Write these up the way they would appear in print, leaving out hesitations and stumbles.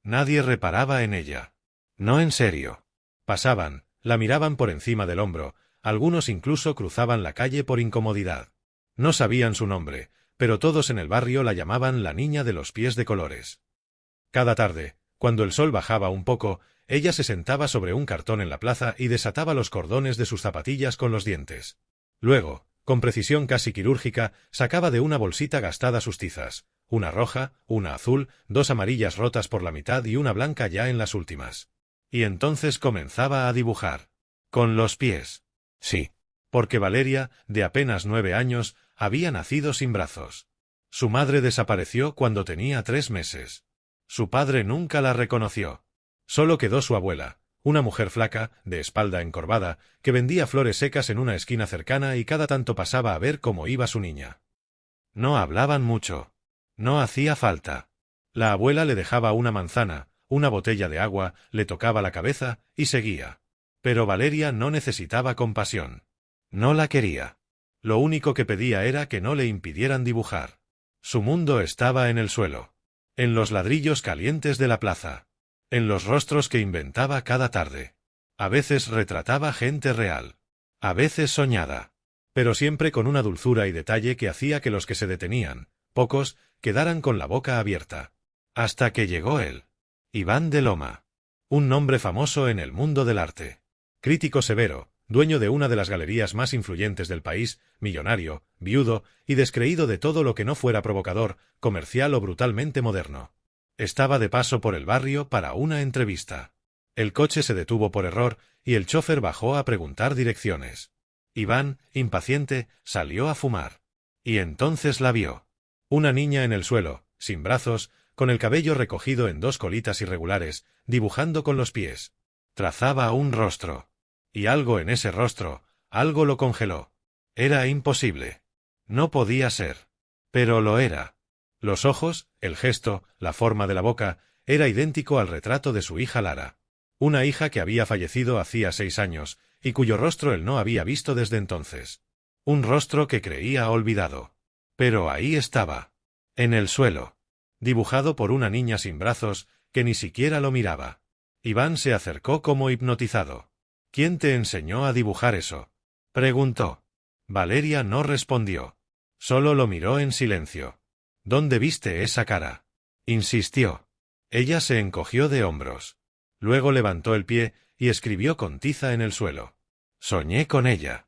Nadie reparaba en ella. No en serio. Pasaban, la miraban por encima del hombro, algunos incluso cruzaban la calle por incomodidad. No sabían su nombre, pero todos en el barrio la llamaban la niña de los pies de colores. Cada tarde, cuando el sol bajaba un poco, ella se sentaba sobre un cartón en la plaza y desataba los cordones de sus zapatillas con los dientes. Luego, con precisión casi quirúrgica, sacaba de una bolsita gastada sus tizas, una roja, una azul, dos amarillas rotas por la mitad y una blanca ya en las últimas. Y entonces comenzaba a dibujar. Con los pies. Sí. Porque Valeria, de apenas 9 años, había nacido sin brazos. Su madre desapareció cuando tenía 3 meses. Su padre nunca la reconoció. Solo quedó su abuela, una mujer flaca, de espalda encorvada, que vendía flores secas en una esquina cercana y cada tanto pasaba a ver cómo iba su niña. No hablaban mucho. No hacía falta. La abuela le dejaba una manzana, una botella de agua, le tocaba la cabeza y seguía. Pero Valeria no necesitaba compasión. No la quería. Lo único que pedía era que no le impidieran dibujar. Su mundo estaba en el suelo. En los ladrillos calientes de la plaza. En los rostros que inventaba cada tarde. A veces retrataba gente real. A veces soñada. Pero siempre con una dulzura y detalle que hacía que los que se detenían, pocos, quedaran con la boca abierta. Hasta que llegó él. Iván de Loma. Un nombre famoso en el mundo del arte. Crítico severo, dueño de una de las galerías más influyentes del país, millonario, viudo y descreído de todo lo que no fuera provocador, comercial o brutalmente moderno. Estaba de paso por el barrio para una entrevista. El coche se detuvo por error y el chófer bajó a preguntar direcciones. Iván, impaciente, salió a fumar. Y entonces la vio. Una niña en el suelo, sin brazos, con el cabello recogido en 2 colitas irregulares, dibujando con los pies. Trazaba un rostro. Y algo en ese rostro, algo lo congeló. Era imposible. No podía ser. Pero lo era. Los ojos, el gesto, la forma de la boca, era idéntico al retrato de su hija Lara. Una hija que había fallecido hacía 6 años, y cuyo rostro él no había visto desde entonces. Un rostro que creía olvidado. Pero ahí estaba. En el suelo. Dibujado por una niña sin brazos, que ni siquiera lo miraba. Iván se acercó como hipnotizado. ¿Quién te enseñó a dibujar eso?, preguntó. Valeria no respondió. Solo lo miró en silencio. ¿Dónde viste esa cara?, insistió. Ella se encogió de hombros. Luego levantó el pie y escribió con tiza en el suelo. Soñé con ella.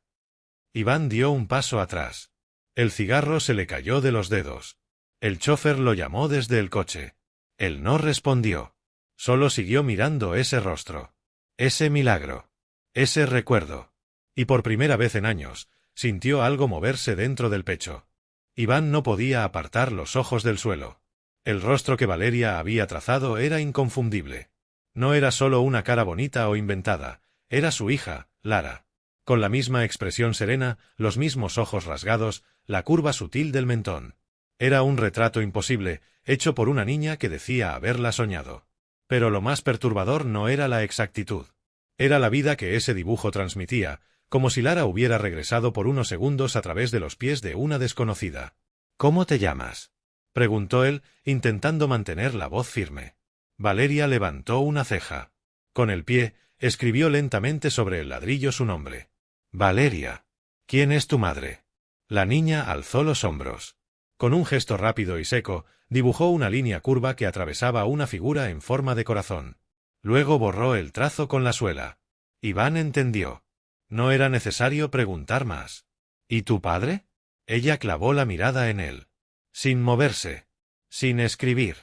Iván dio un paso atrás. El cigarro se le cayó de los dedos. El chófer lo llamó desde el coche. Él no respondió. Solo siguió mirando ese rostro. Ese milagro. Ese recuerdo. Y por primera vez en años, sintió algo moverse dentro del pecho. Iván no podía apartar los ojos del suelo. El rostro que Valeria había trazado era inconfundible. No era solo una cara bonita o inventada, era su hija, Lara. Con la misma expresión serena, los mismos ojos rasgados, la curva sutil del mentón. Era un retrato imposible, hecho por una niña que decía haberla soñado. Pero lo más perturbador no era la exactitud. Era la vida que ese dibujo transmitía, como si Lara hubiera regresado por unos segundos a través de los pies de una desconocida. ¿Cómo te llamas?, preguntó él, intentando mantener la voz firme. Valeria levantó una ceja. Con el pie, escribió lentamente sobre el ladrillo su nombre. Valeria. ¿Quién es tu madre? La niña alzó los hombros. Con un gesto rápido y seco, dibujó una línea curva que atravesaba una figura en forma de corazón. Luego borró el trazo con la suela. Iván entendió. No era necesario preguntar más. ¿Y tu padre? Ella clavó la mirada en él. Sin moverse. Sin escribir.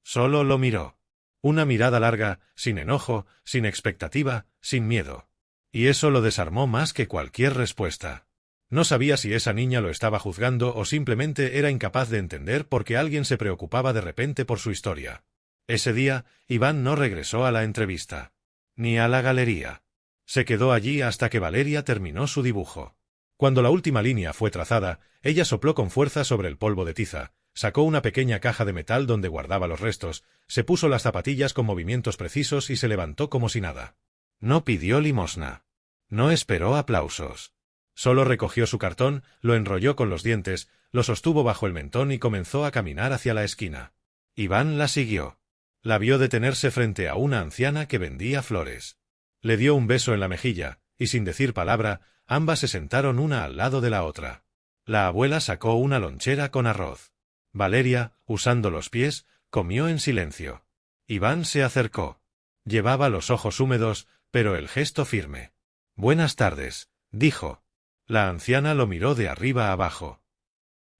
Solo lo miró. Una mirada larga, sin enojo, sin expectativa, sin miedo. Y eso lo desarmó más que cualquier respuesta. No sabía si esa niña lo estaba juzgando o simplemente era incapaz de entender por qué alguien se preocupaba de repente por su historia. Ese día, Iván no regresó a la entrevista. Ni a la galería. Se quedó allí hasta que Valeria terminó su dibujo. Cuando la última línea fue trazada, ella sopló con fuerza sobre el polvo de tiza, sacó una pequeña caja de metal donde guardaba los restos, se puso las zapatillas con movimientos precisos y se levantó como si nada. No pidió limosna. No esperó aplausos. Solo recogió su cartón, lo enrolló con los dientes, lo sostuvo bajo el mentón y comenzó a caminar hacia la esquina. Iván la siguió. La vio detenerse frente a una anciana que vendía flores. Le dio un beso en la mejilla, y sin decir palabra, ambas se sentaron una al lado de la otra. La abuela sacó una lonchera con arroz. Valeria, usando los pies, comió en silencio. Iván se acercó. Llevaba los ojos húmedos, pero el gesto firme. «Buenas tardes», dijo. La anciana lo miró de arriba abajo.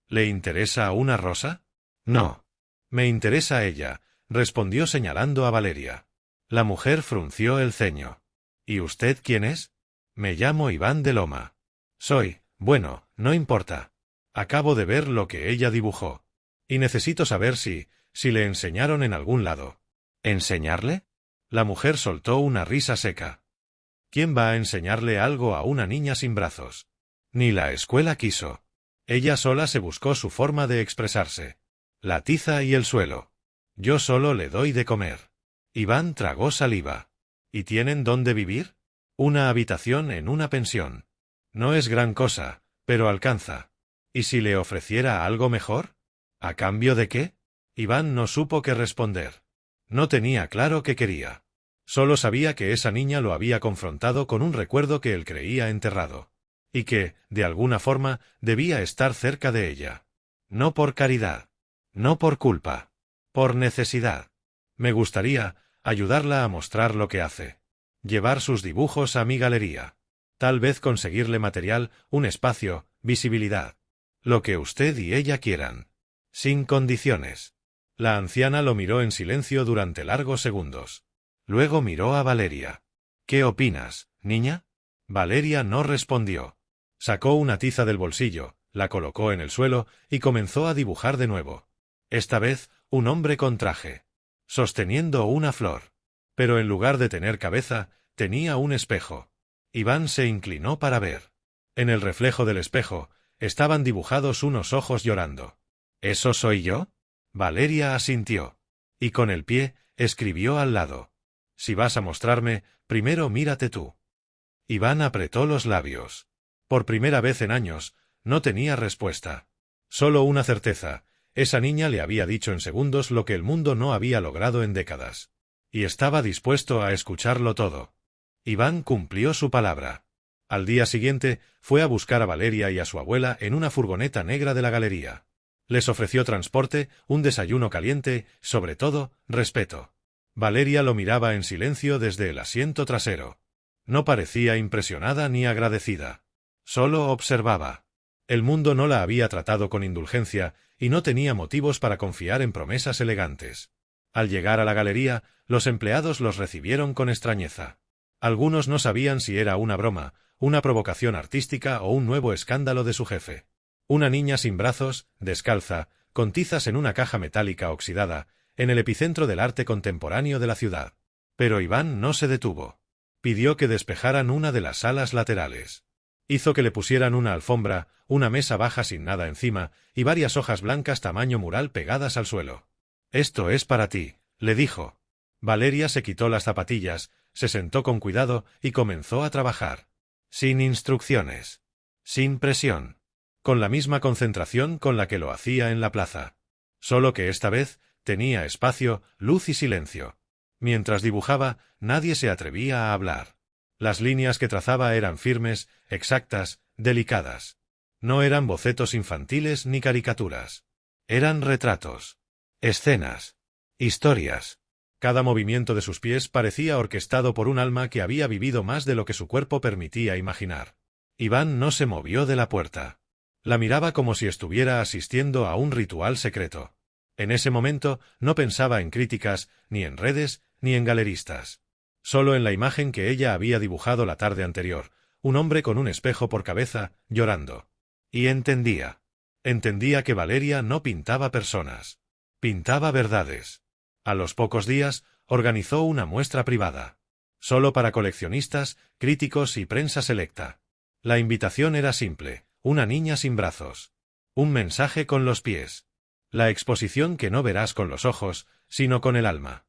«¿Le interesa una rosa?» «No. Me interesa ella», respondió señalando a Valeria. La mujer frunció el ceño. «¿Y usted quién es?» «Me llamo Iván de Loma. Bueno, no importa. Acabo de ver lo que ella dibujó. Y necesito saber si le enseñaron en algún lado». «¿Enseñarle?» La mujer soltó una risa seca. ¿Quién va a enseñarle algo a una niña sin brazos? Ni la escuela quiso. Ella sola se buscó su forma de expresarse. La tiza y el suelo. Yo solo le doy de comer. Iván tragó saliva. ¿Y tienen dónde vivir? Una habitación en una pensión. No es gran cosa, pero alcanza. ¿Y si le ofreciera algo mejor? ¿A cambio de qué? Iván no supo qué responder. No tenía claro qué quería. Solo sabía que esa niña lo había confrontado con un recuerdo que él creía enterrado. Y que, de alguna forma, debía estar cerca de ella. No por caridad. No por culpa. Por necesidad. Me gustaría ayudarla a mostrar lo que hace. Llevar sus dibujos a mi galería. Tal vez conseguirle material, un espacio, visibilidad. Lo que usted y ella quieran. Sin condiciones. La anciana lo miró en silencio durante largos segundos. Luego miró a Valeria. «¿Qué opinas, niña?» Valeria no respondió. Sacó una tiza del bolsillo, la colocó en el suelo y comenzó a dibujar de nuevo. Esta vez, un hombre con traje. Sosteniendo una flor. Pero en lugar de tener cabeza, tenía un espejo. Iván se inclinó para ver. En el reflejo del espejo, estaban dibujados unos ojos llorando. «¿Eso soy yo?» Valeria asintió. Y con el pie, escribió al lado. «Si vas a mostrarme, primero mírate tú». Iván apretó los labios. Por primera vez en años, no tenía respuesta. Solo una certeza. Esa niña le había dicho en segundos lo que el mundo no había logrado en décadas. Y estaba dispuesto a escucharlo todo. Iván cumplió su palabra. Al día siguiente, fue a buscar a Valeria y a su abuela en una furgoneta negra de la galería. Les ofreció transporte, un desayuno caliente, sobre todo, respeto. Valeria lo miraba en silencio desde el asiento trasero. No parecía impresionada ni agradecida. Solo observaba. El mundo no la había tratado con indulgencia y no tenía motivos para confiar en promesas elegantes. Al llegar a la galería, los empleados los recibieron con extrañeza. Algunos no sabían si era una broma, una provocación artística o un nuevo escándalo de su jefe. Una niña sin brazos, descalza, con tizas en una caja metálica oxidada, en el epicentro del arte contemporáneo de la ciudad. Pero Iván no se detuvo. Pidió que despejaran una de las salas laterales. Hizo que le pusieran una alfombra, una mesa baja sin nada encima, y varias hojas blancas tamaño mural pegadas al suelo. «Esto es para ti», le dijo. Valeria se quitó las zapatillas, se sentó con cuidado y comenzó a trabajar. Sin instrucciones. Sin presión. Con la misma concentración con la que lo hacía en la plaza. Solo que esta vez tenía espacio, luz y silencio. Mientras dibujaba, nadie se atrevía a hablar. Las líneas que trazaba eran firmes, exactas, delicadas. No eran bocetos infantiles ni caricaturas. Eran retratos. Escenas. Historias. Cada movimiento de sus pies parecía orquestado por un alma que había vivido más de lo que su cuerpo permitía imaginar. Iván no se movió de la puerta. La miraba como si estuviera asistiendo a un ritual secreto. En ese momento no pensaba en críticas, ni en redes, ni en galeristas. Solo en la imagen que ella había dibujado la tarde anterior, un hombre con un espejo por cabeza, llorando. Y entendía. Entendía que Valeria no pintaba personas. Pintaba verdades. A los pocos días, organizó una muestra privada. Solo para coleccionistas, críticos y prensa selecta. La invitación era simple: una niña sin brazos. Un mensaje con los pies. La exposición que no verás con los ojos, sino con el alma.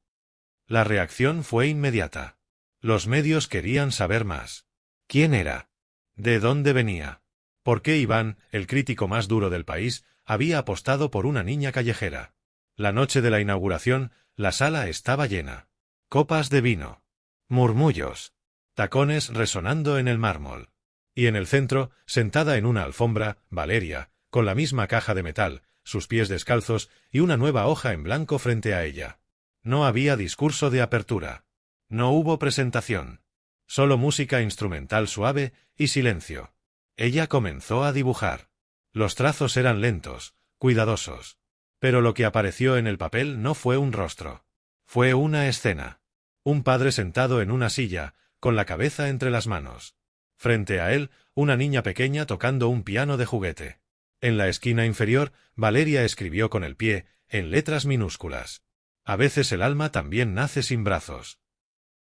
La reacción fue inmediata. Los medios querían saber más. ¿Quién era? ¿De dónde venía? ¿Por qué Iván, el crítico más duro del país, había apostado por una niña callejera? La noche de la inauguración, La sala estaba llena. Copas de vino. Murmullos. Tacones resonando en el mármol. Y en el centro, sentada en una alfombra, Valeria, con la misma caja de metal, sus pies descalzos y una nueva hoja en blanco frente a ella. No había discurso de apertura. No hubo presentación. Solo música instrumental suave y silencio. Ella comenzó a dibujar. Los trazos eran lentos, cuidadosos. Pero lo que apareció en el papel no fue un rostro. Fue una escena. Un padre sentado en una silla, con la cabeza entre las manos. Frente a él, una niña pequeña tocando un piano de juguete. En la esquina inferior, Valeria escribió con el pie, en letras minúsculas. A veces el alma también nace sin brazos.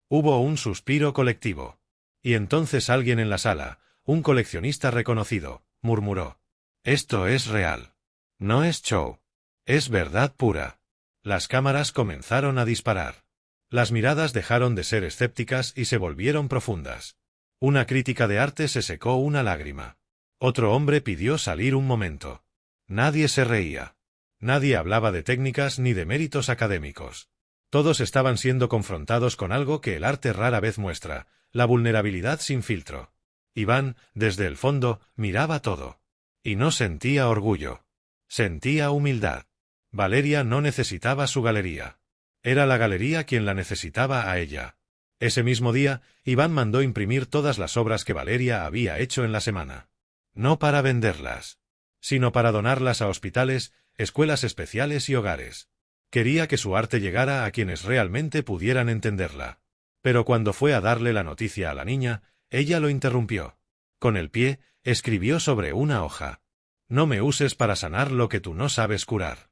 Hubo un suspiro colectivo. Y entonces alguien en la sala, un coleccionista reconocido, murmuró: «Esto es real. No es show. Es verdad pura». Las cámaras comenzaron a disparar. Las miradas dejaron de ser escépticas y se volvieron profundas. Una crítica de arte se secó una lágrima. Otro hombre pidió salir un momento. Nadie se reía. Nadie hablaba de técnicas ni de méritos académicos. Todos estaban siendo confrontados con algo que el arte rara vez muestra: la vulnerabilidad sin filtro. Iván, desde el fondo, miraba todo. Y no sentía orgullo. Sentía humildad. Valeria no necesitaba su galería. Era la galería quien la necesitaba a ella. Ese mismo día, Iván mandó imprimir todas las obras que Valeria había hecho en la semana. No para venderlas, sino para donarlas a hospitales, escuelas especiales y hogares. Quería que su arte llegara a quienes realmente pudieran entenderla. Pero cuando fue a darle la noticia a la niña, ella lo interrumpió. Con el pie, escribió sobre una hoja: «No me uses para sanar lo que tú no sabes curar».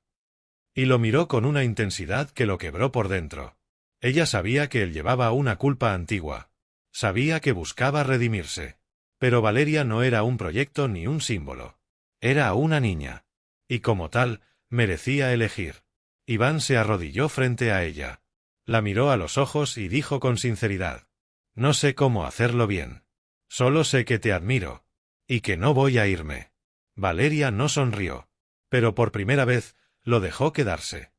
Y lo miró con una intensidad que lo quebró por dentro. Ella sabía que él llevaba una culpa antigua. Sabía que buscaba redimirse. Pero Valeria no era un proyecto ni un símbolo. Era una niña. Y como tal, merecía elegir. Iván se arrodilló frente a ella. La miró a los ojos y dijo con sinceridad: «No sé cómo hacerlo bien. Solo sé que te admiro. Y que no voy a irme». Valeria no sonrió. Pero por primera vez, lo dejó quedarse.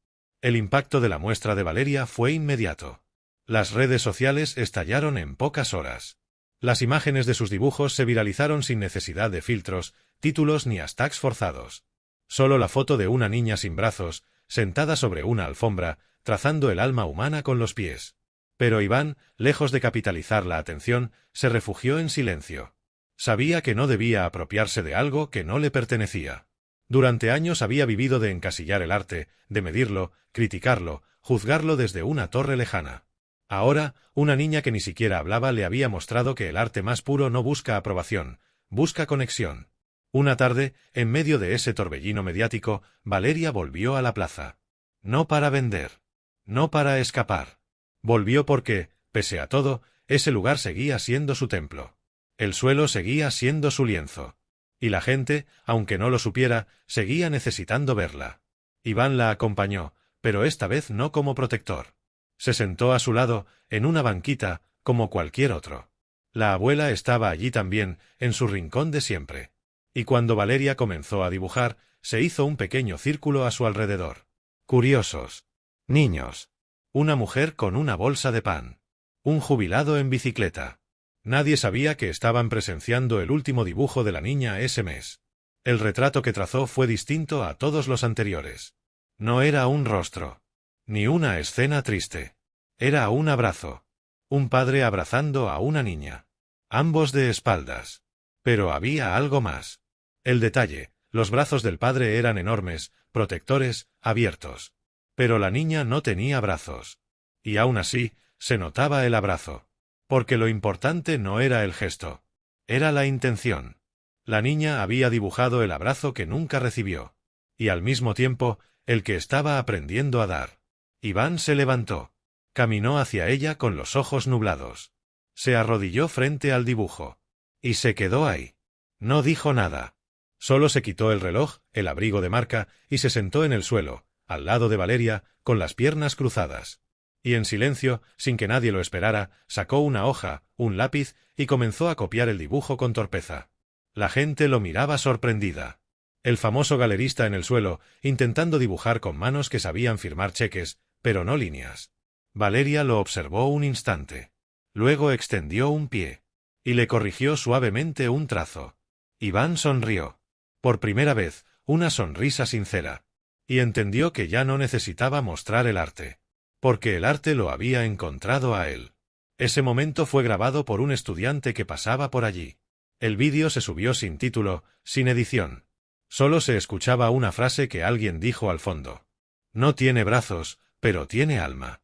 El impacto de la muestra de Valeria fue inmediato. Las redes sociales estallaron en pocas horas. Las imágenes de sus dibujos se viralizaron sin necesidad de filtros, títulos ni hashtags forzados. Solo la foto de una niña sin brazos, sentada sobre una alfombra, trazando el alma humana con los pies. Pero Iván, lejos de capitalizar la atención, se refugió en silencio. Sabía que no debía apropiarse de algo que no le pertenecía. Durante años había vivido de encasillar el arte, de medirlo, criticarlo, juzgarlo desde una torre lejana. Ahora, una niña que ni siquiera hablaba le había mostrado que el arte más puro no busca aprobación, busca conexión. Una tarde, en medio de ese torbellino mediático, Valeria volvió a la plaza. No para vender. No para escapar. Volvió porque, pese a todo, ese lugar seguía siendo su templo. El suelo seguía siendo su lienzo. Y la gente, aunque no lo supiera, seguía necesitando verla. Iván la acompañó, pero esta vez no como protector. Se sentó a su lado, en una banquita, como cualquier otro. La abuela estaba allí también, en su rincón de siempre. Y cuando Valeria comenzó a dibujar, se hizo un pequeño círculo a su alrededor. Curiosos. Niños. Una mujer con una bolsa de pan. Un jubilado en bicicleta. Nadie sabía que estaban presenciando el último dibujo de la niña ese mes. El retrato que trazó fue distinto a todos los anteriores. No era un rostro. Ni una escena triste. Era un abrazo. Un padre abrazando a una niña. Ambos de espaldas. Pero había algo más. El detalle: los brazos del padre eran enormes, protectores, abiertos. Pero la niña no tenía brazos. Y aún así, se notaba el abrazo. Porque lo importante no era el gesto. Era la intención. La niña había dibujado el abrazo que nunca recibió. Y al mismo tiempo, el que estaba aprendiendo a dar. Iván se levantó. Caminó hacia ella con los ojos nublados. Se arrodilló frente al dibujo. Y se quedó ahí. No dijo nada. Solo se quitó el reloj, el abrigo de marca, y se sentó en el suelo, al lado de Valeria, con las piernas cruzadas. Y en silencio, sin que nadie lo esperara, sacó una hoja, un lápiz, y comenzó a copiar el dibujo con torpeza. La gente lo miraba sorprendida. El famoso galerista en el suelo, intentando dibujar con manos que sabían firmar cheques, pero no líneas. Valeria lo observó un instante. Luego extendió un pie. Y le corrigió suavemente un trazo. Iván sonrió. Por primera vez, una sonrisa sincera. Y entendió que ya no necesitaba mostrar el arte. Porque el arte lo había encontrado a él. Ese momento fue grabado por un estudiante que pasaba por allí. El vídeo se subió sin título, sin edición. Solo se escuchaba una frase que alguien dijo al fondo. No tiene brazos, pero tiene alma.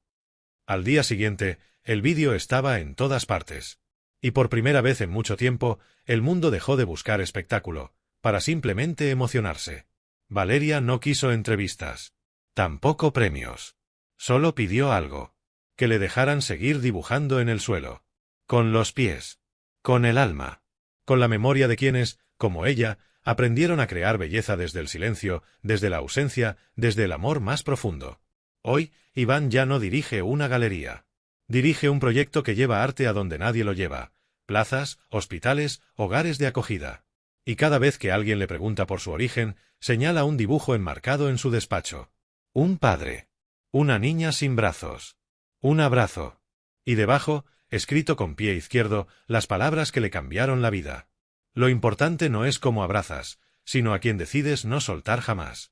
Al día siguiente, el vídeo estaba en todas partes. Y por primera vez en mucho tiempo, el mundo dejó de buscar espectáculo, para simplemente emocionarse. Valeria no quiso entrevistas. Tampoco premios. Solo pidió algo. Que le dejaran seguir dibujando en el suelo. Con los pies. Con el alma. Con la memoria de quienes, como ella, aprendieron a crear belleza desde el silencio, desde la ausencia, desde el amor más profundo. Hoy, Iván ya no dirige una galería. Dirige un proyecto que lleva arte a donde nadie lo lleva. Plazas, hospitales, hogares de acogida. Y cada vez que alguien le pregunta por su origen, señala un dibujo enmarcado en su despacho. Un padre. Una niña sin brazos. Un abrazo. Y debajo, escrito con pie izquierdo, las palabras que le cambiaron la vida. Lo importante no es cómo abrazas, sino a quien decides no soltar jamás.